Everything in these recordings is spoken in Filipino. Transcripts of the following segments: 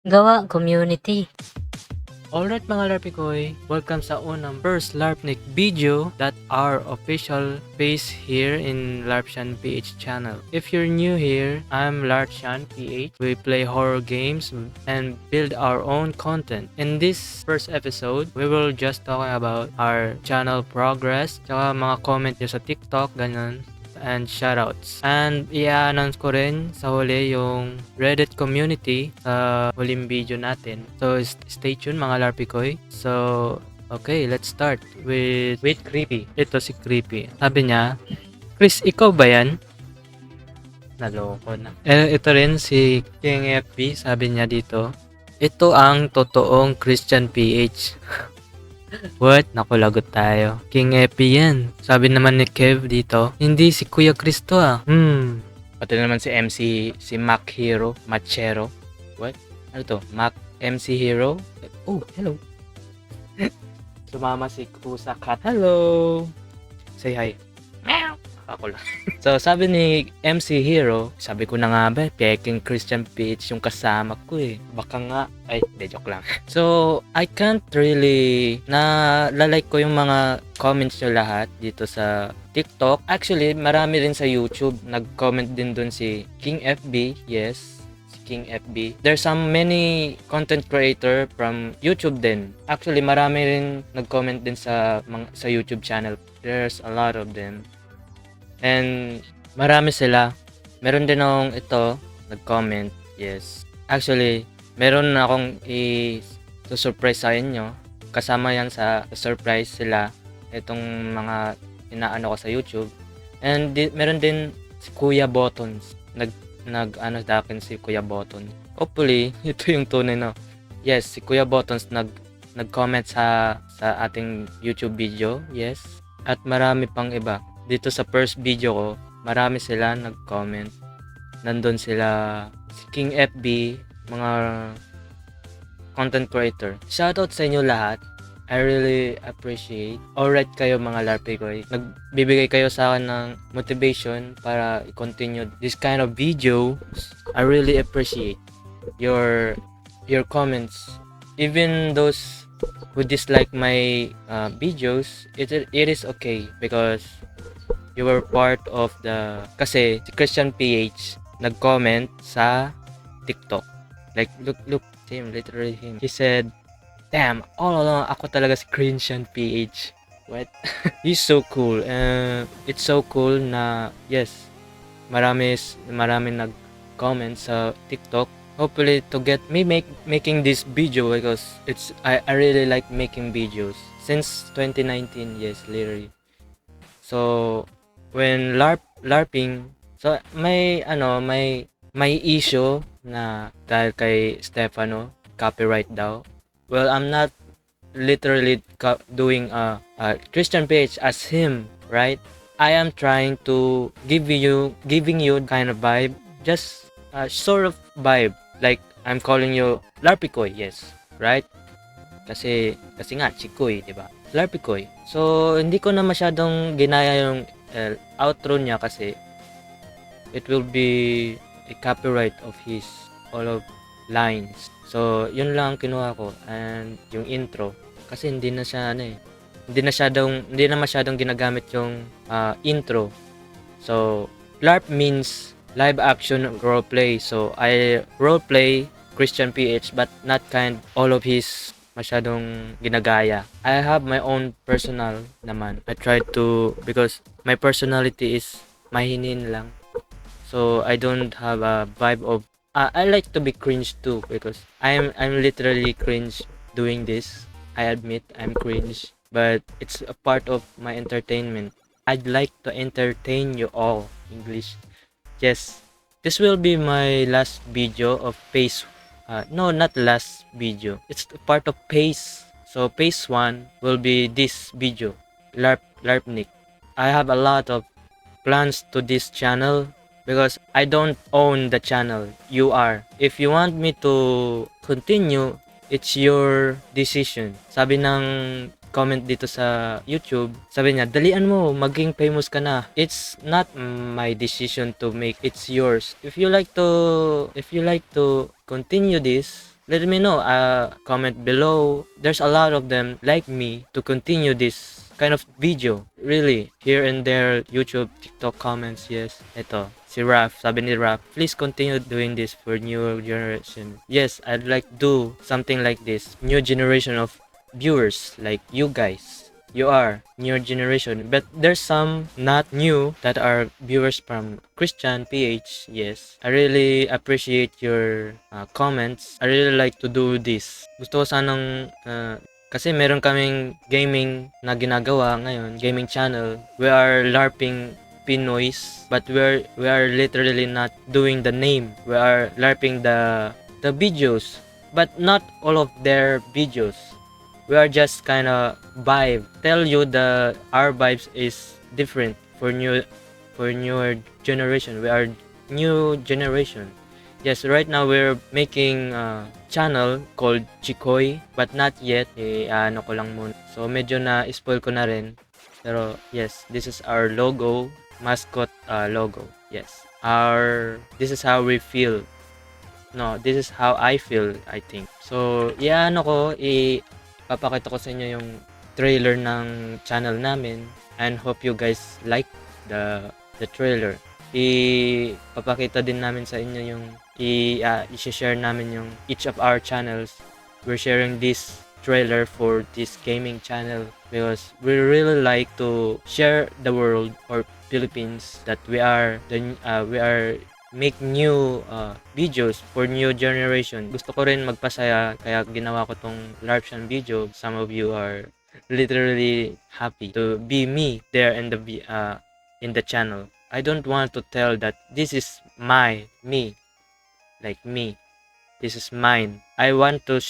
Gawa community. Alright mga Larpikoy, welcome sa unang first Larpnik video that our official page here in Larpshan PH channel. If you're new here, I'm Larpshan PH. We play horror games and build our own content. In this first episode, we will just talk about our channel progress, tsaka mga comment nyo sa TikTok, ganun, and shoutouts. And i-announce ko rin sa huli yung Reddit community sa huling video natin. So stay tuned mga Larpikoy. So okay, let's start with Creepy. Ito si Creepy. Sabi niya, Chris, ikaw ba yan? Naloko na. Ito rin si King FB. Sabi niya dito, ito ang totoong Christian PH. What? Naku, lagot tayo. King Epi yan. Sabi naman ni Kev dito, hindi si Kuya Cristo ah. Pati naman si MC, si Mac Hero, Machero. What? Ano to? Mac MC Hero? Oh, hello. Sumama si Kusa Cat. Hello. Say hi. Meow. Ako lang. So, sabi ni MC Hero, sabi ko na nga ba, peking Christian PH yung kasama ko eh. Baka nga, ay, joke lang. So, I can't really na-like ko yung mga comments nyo lahat dito sa TikTok. Actually, marami rin sa YouTube. Nag-comment din dun si King FB. Yes, si King FB. There's some many content creator from YouTube din. Actually, marami rin nag-comment din sa YouTube channel. There's a lot of them. And marami sila. Meron din akong ito, nag-comment. Yes. Actually, meron na akong i-surprise sa inyo. Kasama yan sa surprise sila. Itong mga inaano ko sa YouTube. And meron din si Kuya Buttons. Nag-ano sa akin si Kuya Buttons. Hopefully, ito yung tunay na. Yes, si Kuya Buttons nag-comment sa ating YouTube video. Yes. At marami pang iba. Dito sa first video ko, marami sila nag-comment. Nandun sila, si King FB, mga content creator. Shoutout sa inyo lahat. I really appreciate. Alright kayo mga Larpikoy. Nagbibigay kayo sa akin ng motivation para i-continue this kind of video. I really appreciate your comments. Even those who dislike my videos, it is okay because you were part of the... Kasi si Christian PH nag-comment sa TikTok. Like, look, him, literally him. He said, damn, all along ako talaga si Christian PH. What? He's so cool. It's so cool na, yes, marami nag-comment sa TikTok. Hopefully to get me making this video because I really like making videos. Since 2019, yes, literally. So, when LARPing, so may issue na dahil kay Stefano, copyright daw. Well, I'm not literally doing a Christian page as him, right? I am trying to giving you kind of vibe, just a sort of vibe, like I'm calling you Larpikoy, yes, right? Kasi nga Chikoy, di ba? Larpikoy. So, hindi ko na masyadong ginaya yung outro niya kasi it will be a copyright of his all of lines. So, yun lang kinuha ko, and yung intro kasi hindi na masyadong ginagamit yung intro. So, LARP means live action roleplay. So, I roleplay Christian PH but not kind all of his masyadong ginagaya. I have my own personal naman. I try to, because my personality is mahinin lang. So I don't have a vibe of I like to be cringe too because I'm literally cringe doing this. I admit I'm cringe, but it's a part of my entertainment. I'd like to entertain you all. English. Yes. This will be my last video of phase. No, not last video. It's part of phase. So phase 1 will be this video, LARPnik. I have a lot of plans to this channel because I don't own the channel. You are. If you want me to continue, it's your decision. Sabi ng comment dito sa YouTube, sabi niya, dalian mo, maging famous ka na. It's not my decision to make, it's yours. If you like to continue this, let me know. Comment below. There's a lot of them like me to continue this kind of video. Really, here and there, YouTube, TikTok comments. Yes, ito. Si Raf, sabi ni Raf, please continue doing this for new generation. Yes, I'd like to do something like this. New generation of viewers like you guys. You are new generation, but there's some not new that are viewers from Christian PH. Yes, I really appreciate your comments. I really like to do this. Gusto ko sanang kasi meron kaming gaming na ginagawa ngayon, gaming channel. We are LARPing Pinoys, but we are literally not doing the name. We are LARPing the videos, but not all of their videos. We are just kind of vibe. Tell you our vibes is different for newer generation. We are new generation. Yes, right now we're making a channel called Chikoy, but not yet. Ano ko lang muna. So medyo na-spoil ko na rin. Pero yes, this is our logo, mascot logo. Yes. This is how we feel. No, this is how I feel, I think. So, papakita ko sa inyo yung trailer ng channel namin and hope you guys like the trailer. Papakita din namin sa inyo yung i-share namin yung each of our channels. We're sharing this trailer for this gaming channel because we really like to share the world or Philippines that we are make new videos for new generation. Gusto ko rin magpasaya kaya ginawa ko tong LARPsian video. Some of you are literally happy to be me there in the channel. I don't want to tell that this is me, like me. This is mine. I want to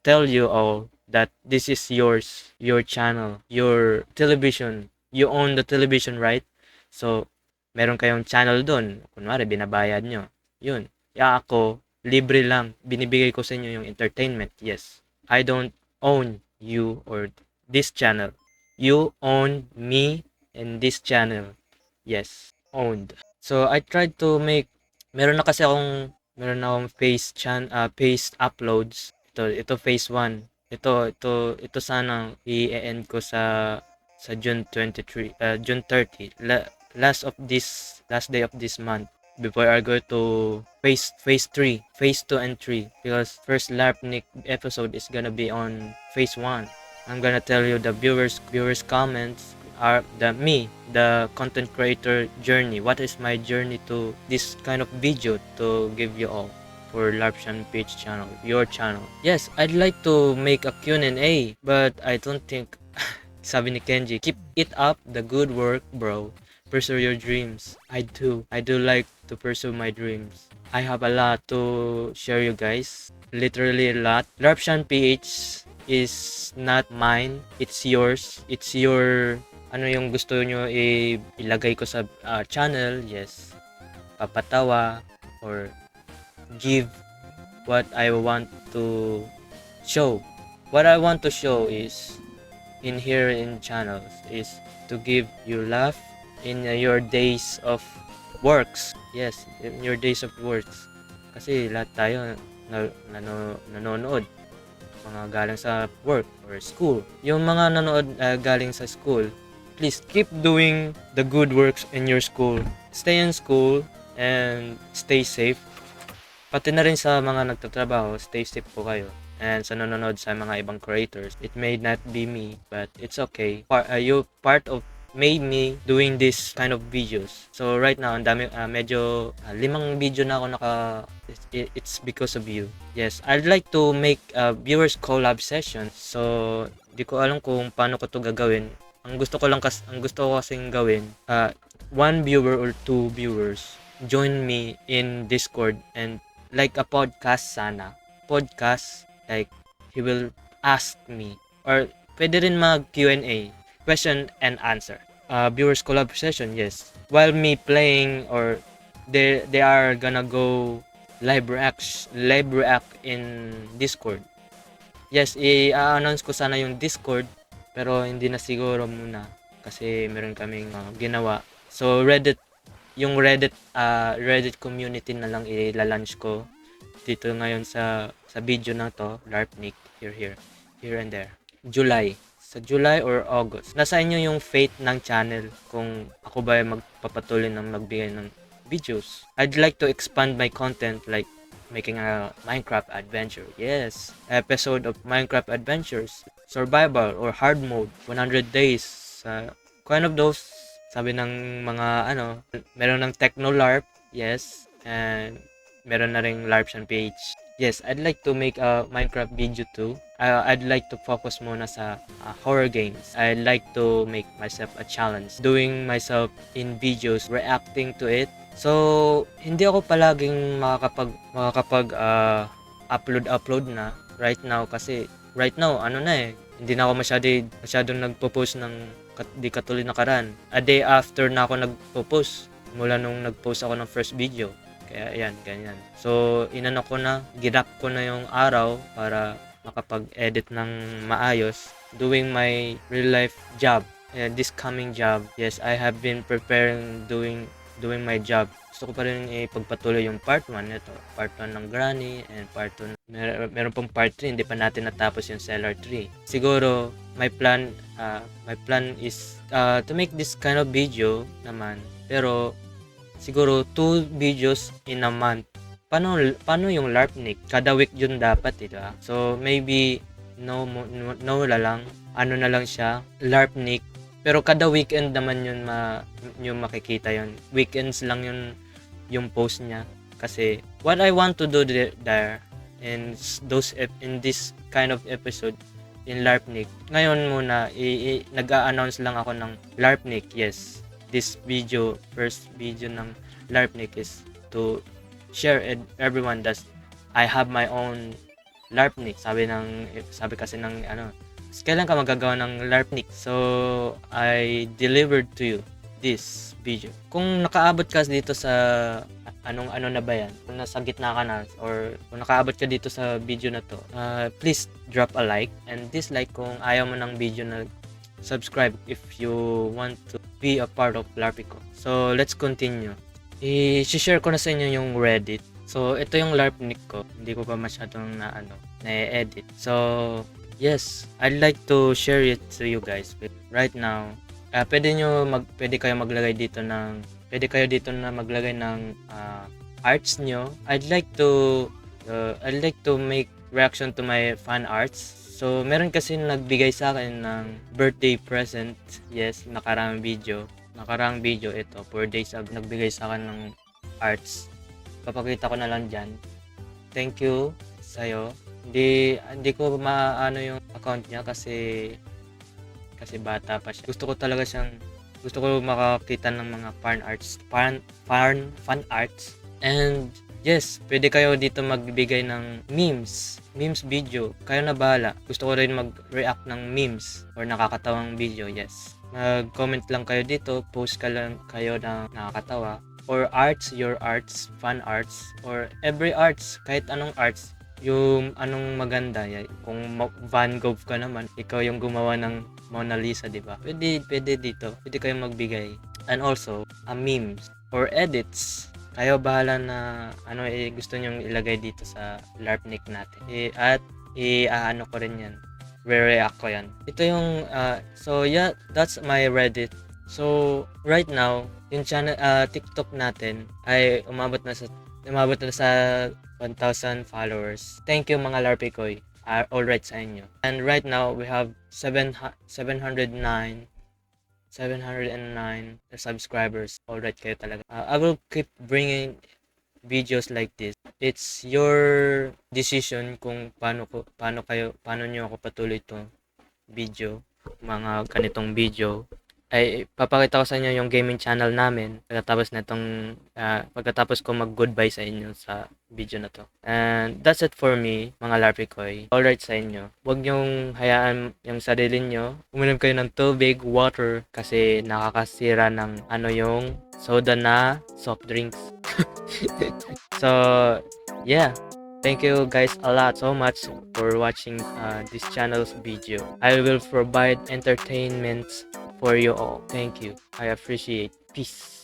tell you all that this is yours, your channel, your television. You own the television, right? So, meron kayong channel doon. Kunwari, binabayad nyo. Yun. Ako, libre lang. Binibigay ko sa inyo yung entertainment. Yes. I don't own you or this channel. You own me and this channel. Yes. Owned. So, I tried to make, meron akong phase uploads. Ito phase 1. Ito sana i-end ko sa June 30, last day of this month before I go to phase 3, phase 2 and 3, because first LARPnik episode is gonna be on phase 1. I'm gonna tell you the viewers comments are the content creator journey. What is my journey to this kind of video to give you all for LARPsian page channel, your channel. Yes, I'd like to make a Q&A, but I don't think sabi ni Kenji, keep it up, the good work, bro. Pursue your dreams. I do like to pursue my dreams. I have a lot to share you guys. Literally a lot. LARPsian PH is not mine. It's yours. It's your, ano yung gusto nyo ilagay ko sa channel. Yes. Papatawa or give what I want to show. What I want to show is in channels is to give you laugh in your days of works. Yes, in your days of works. Kasi lahat tayo nanonood. Mga galing sa work or school. Yung mga nanonood galing sa school, please keep doing the good works in your school. Stay in school and stay safe. Pati na rin sa mga nagtatrabaho, stay safe po kayo. And sa nanonood sa mga ibang creators, it may not be me, but it's okay. You part of made me doing this kind of videos. So right now, ang dami, medyo 5 video na ako it's because of you. Yes, I'd like to make viewers collab sessions. So di ko alam kung paano ko to gagawin. Ang gusto ko kasing gawin, 1 viewer or 2 viewers join me in Discord and like a podcast sana. Podcast, like he will ask me or pwede rin mag Q&A, question and answer. Viewers collab session, yes. While me playing or they are gonna go live react in Discord. Yes, i-announce ko sana yung Discord pero hindi na siguro muna kasi meron kaming ginawa. So Reddit community na lang i-launch ko. dito ngayon sa video na to, LARPnik, here and there. July. Sa July or August. Nasa inyo yung fate ng channel kung ako ba ay magpapatuloy ng magbigay ng videos. I'd like to expand my content like making a Minecraft adventure. Yes, episode of Minecraft adventures, survival or hard mode, 100 days. Kind of those, sabi ng mga meron ng Techno LARP, yes, and meron na ring LARPsian page. Yes, I'd like to make a Minecraft video too. I'd like to focus muna sa horror games. I'd like to make myself a challenge, doing myself in videos, reacting to it. So, hindi ako palaging upload na right now kasi right now, hindi na ako masyadong nagpo-post ng di katulad nakaraan. A day after na ako nagpo-post mula nung nag-post ako ng first video. Kaya yan, ganyan. So, ginap ko na yung araw para makapag-edit ng maayos. Doing my real life job. This coming job. Yes, I have been preparing doing my job. Gusto ko pa rin ipagpatuloy yung part 1 nito. Part 1 ng Granny and part 2. Meron pong part 3, hindi pa natin natapos yung Cellar 3. Siguro, my plan is to make this kind of video naman. Pero, siguro 2 videos in a month. Paano yung LARPnik? Kada week yun dapat, diba? So maybe no lang. Na lang siya, LARPnik. Pero kada weekend naman yun yung makikita yun. Weekends lang yung post niya. Kasi what I want to do there in this kind of episode in LARPnik. Ngayon muna nag-a-announce lang ako ng LARPnik. Yes. This first video ng LARPnik is to share everyone that I have my own LARPnik. Sabi kasi ng kailan ka magagawa ng LARPnik? So, I delivered to you this video. Kung nakaabot ka dito sa ano na ba yan? Kung nasa gitna ka na or kung nakaabot ka dito sa video na to, please drop a like and dislike kung ayaw mo ng video na subscribe if you want to be a part of LARPico. So, let's continue. I-share ko na sa inyo yung Reddit. So, ito yung LARPnik ko. Hindi ko pa masyadong na-edit. So, yes, I'd like to share it to you guys. But right now, pwede kayo maglagay dito na maglagay ng arts nyo. I'd like to make reaction to my fan arts. So, meron kasi nagbigay sa akin ng birthday present. Yes, nakarang video ito. 4 days nagbigay sa akin ng arts. Papakita ko na lang dyan. Thank you sa'yo. Hindi ko maano yung account niya kasi bata pa siya. Gusto ko makakita ng mga fan arts. And yes, pwede kayo dito magbigay ng memes video. Kayo na bahala. Gusto ko rin mag-react ng memes or nakakatawang video, yes. Mag-comment lang kayo dito, post kayo na nakakatawa. Or your arts, fan arts, or every arts, kahit anong arts, yung anong maganda. Kung Van Gogh ka naman, ikaw yung gumawa ng Mona Lisa, di ba? Pwede dito. Pwede kayo magbigay. And also, memes or edits. Kayo bahala na gusto nyong ilagay dito sa LARPnik natin. At ano ko rin yan. Re-react ko yan. Ito yung, so yeah, that's my Reddit. So, right now, yung channel, TikTok natin ay umabot na sa 1,000 followers. Thank you mga LARPicoy. Alright sa inyo. And right now, we have 709 subscribers. Alright kayo talaga. I will keep bringing videos like this. It's your decision kung paano nyo ako patuloy itong video. Mga ganitong video. Ay papakita ko sa inyo yung gaming channel namin pagkatapos ko mag-goodbye sa inyo sa video na to. And that's it for me, mga LARPicoy. Alright sa inyo. Huwag nyong hayaan yung sarili nyo. Uminom kayo ng tubig, water, kasi nakakasira ng yung soda na soft drinks. So, yeah. Thank you guys a lot so much for watching this channel's video. I will provide entertainment for you all. Thank you. I appreciate. Peace.